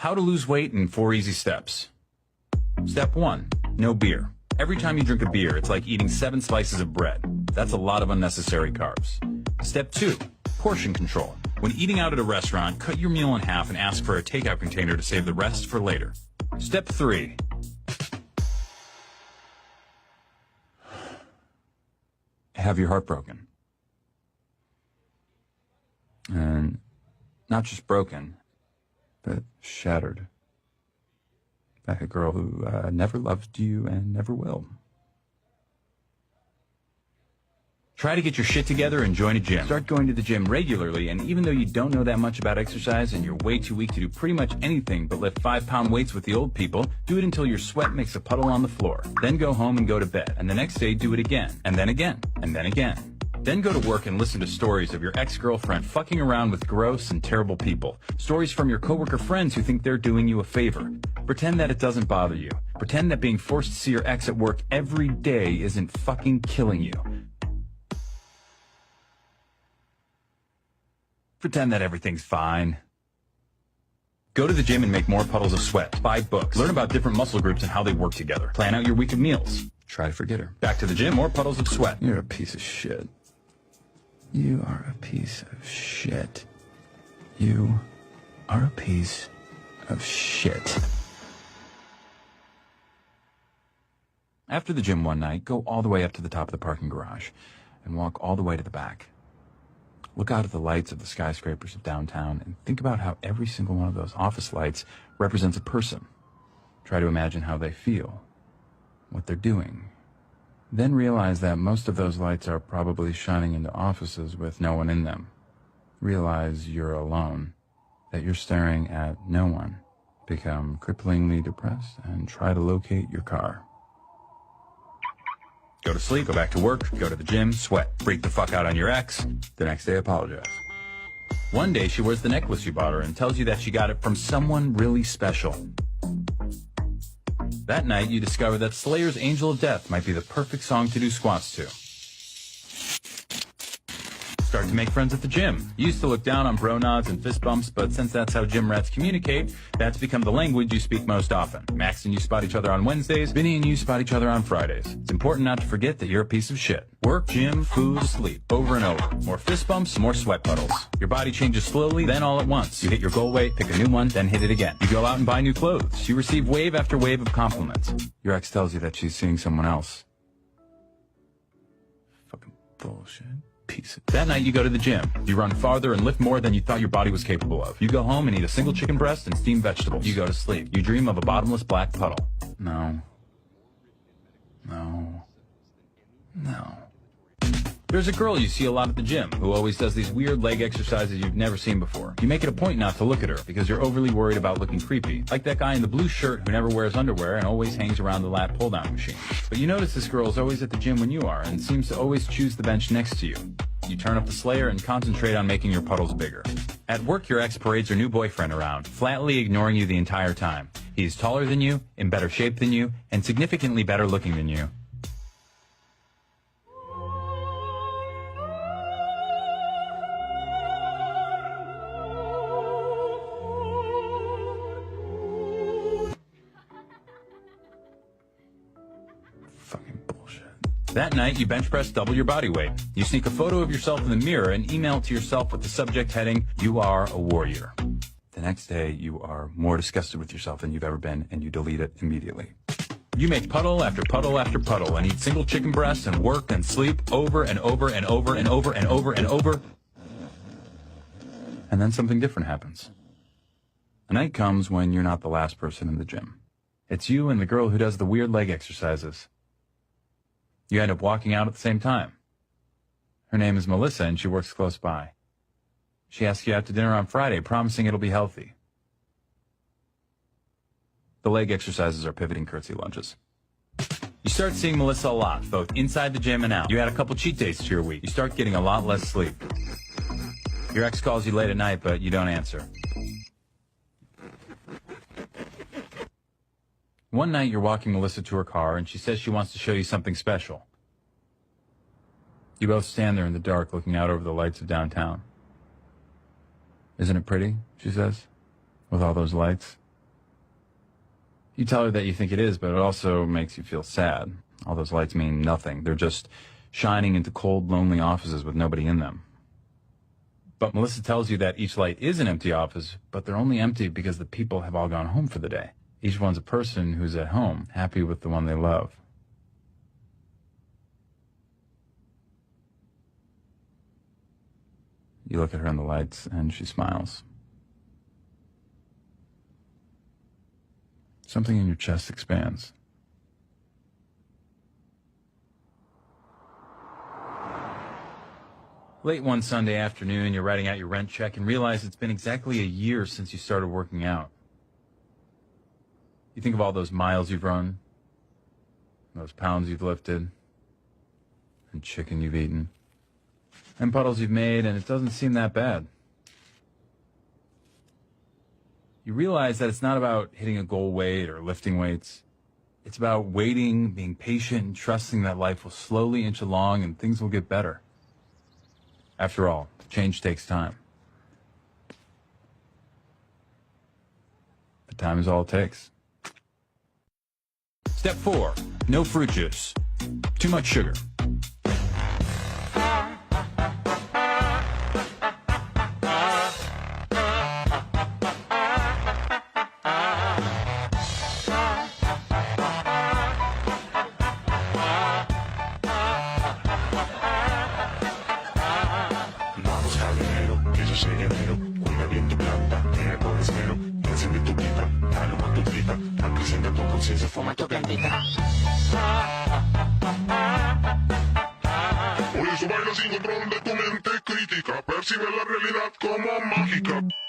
How to lose weight in 4 easy steps. Step 1, no beer. Every time you drink a beer, it's like eating 7 slices of bread. That's a lot of unnecessary carbs. Step 2, portion control. When eating out at a restaurant, cut your meal in half and ask for a takeout container to save the rest for later. Step 3, have your heart broken. And not just broken, but shattered by a girl who never loved you and never will. Try to get your shit together and join a gym. Start going to the gym regularly, and even though you don't know that much about exercise and you're way too weak to do pretty much anything but lift 5-pound weights with the old people, do it until your sweat makes a puddle on the floor. Then go home and go to bed, and the next day do it again, and then again, and then again. Then go to work and listen to stories of your ex-girlfriend fucking around with gross and terrible people. Stories from your coworker friends who think they're doing you a favor. Pretend that it doesn't bother you. Pretend that being forced to see your ex at work every day isn't fucking killing you. Pretend that everything's fine. Go to the gym and make more puddles of sweat. Buy books. Learn about different muscle groups and how they work together. Plan out your week of meals. Try to forget her. Back to the gym, more puddles of sweat. You're a piece of shit. You are a piece of shit. You are a piece of shit. After the gym one night, go all the way up to the top of the parking garage and walk all the way to the back. Look out at the lights of the skyscrapers of downtown and think about how every single one of those office lights represents a person. Try to imagine how they feel, what they're doing. Then realize that most of those lights are probably shining into offices with no one in them. Realize you're alone, that you're staring at no one. Become cripplingly depressed and try to locate your car. Go to sleep, go back to work, go to the gym, sweat, freak the fuck out on your ex, the next day apologize. One day she wears the necklace you bought her and tells you that she got it from someone really special. That night you discover that Slayer's Angel of Death might be the perfect song to do squats to. Start to make friends at the gym. You used to look down on bro nods and fist bumps, but since that's how gym rats communicate, that's become the language you speak most often. Max and you spot each other on Wednesdays, Vinny and you spot each other on Fridays. It's important not to forget that you're a piece of shit. Work, gym, food, sleep, over and over. More fist bumps, more sweat puddles. Your body changes slowly, then all at once. You hit your goal weight, pick a new one, then hit it again. You go out and buy new clothes. You receive wave after wave of compliments. Your ex tells you that she's seeing someone else. Fucking bullshit. That night you go to the gym. You run farther and lift more than you thought your body was capable of. You go home and eat a single chicken breast and steamed vegetables. You go to sleep. You dream of a bottomless black puddle. No. No. No. There's a girl you see a lot at the gym who always does these weird leg exercises you've never seen before. You make it a point not to look at her because you're overly worried about looking creepy. Like that guy in the blue shirt who never wears underwear and always hangs around the lat pull-down machine. But you notice this girl is always at the gym when you are and seems to always choose the bench next to you. You turn up the Slayer and concentrate on making your puddles bigger. At work, your ex parades her new boyfriend around, flatly ignoring you the entire time. He's taller than you, in better shape than you, and significantly better looking than you. That night, you bench press double your body weight. You sneak a photo of yourself in the mirror and email it to yourself with the subject heading, "You are a warrior." The next day, you are more disgusted with yourself than you've ever been, and you delete it immediately. You make puddle after puddle after puddle and eat single chicken breasts and work and sleep over and over and over and over and over and over. And then something different happens. A night comes when you're not the last person in the gym. It's you and the girl who does the weird leg exercises. You end up walking out at the same time. Her name is Melissa, and she works close by. She asks you out to dinner on Friday, promising it'll be healthy. The leg exercises are pivoting curtsy lunges. You start seeing Melissa a lot, both inside the gym and out. You add a couple cheat days to your week. You start getting a lot less sleep. Your ex calls you late at night, but you don't answer. One night you're walking Melissa to her car and she says she wants to show you something special. You both stand there in the dark looking out over the lights of downtown. "Isn't it pretty?" she says, "with all those lights?" You tell her that you think it is, but it also makes you feel sad. All those lights mean nothing. They're just shining into cold, lonely offices with nobody in them. But Melissa tells you that each light is an empty office, but they're only empty because the people have all gone home for the day. Each one's a person who's at home, happy with the one they love. You look at her in the lights, and she smiles. Something in your chest expands. Late one Sunday afternoon, you're writing out your rent check and realize it's been exactly a year since you started working out. You think of all those miles you've run, those pounds you've lifted, and chicken you've eaten, and puddles you've made, and it doesn't seem that bad. You realize that it's not about hitting a goal weight or lifting weights. It's about waiting, being patient, and trusting that life will slowly inch along and things will get better. After all, change takes time. But time is all it takes. Step 4, no fruit juice. Too much sugar. Cuida bien tu planta, crea con esmero, enciende tu pipa, dale con tu tripa, acreciendo tu conciencia, fuma tu plantita. Por eso baila sin control de tu mente crítica, percibe la realidad como mágica.